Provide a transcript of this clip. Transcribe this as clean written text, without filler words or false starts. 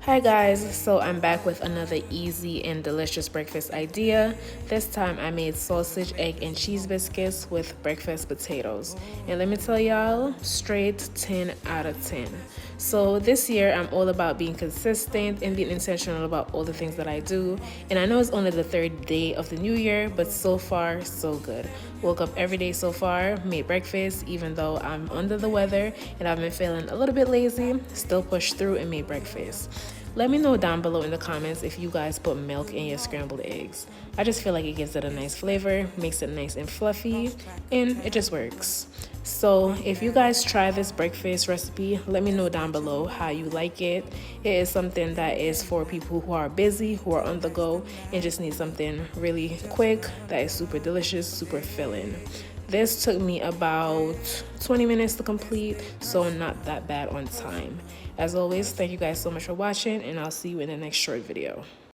Hi guys, so I'm back with another easy and delicious breakfast idea. This time I made sausage, egg, and cheese biscuits with breakfast potatoes. And let me tell y'all, straight 10 out of 10. So this year I'm all about being consistent and being intentional about all the things that I do. And I know it's only the third day of the new year, but so far so good. Woke up every day so far, made breakfast even though I'm under the weather and I've been feeling a little bit lazy, still pushed through and made breakfast. Let me know down below in the comments if you guys put milk in your scrambled eggs. I just feel like it gives it a nice flavor, makes it nice and fluffy, and it just works. So if you guys try this breakfast recipe, let me know down below how you like it. It is something that is for people who are busy, who are on the go, and just need something really quick that is super delicious, super filling. This took me about 20 minutes to complete, so not that bad on time. As always, thank you guys so much for watching, and I'll see you in the next short video.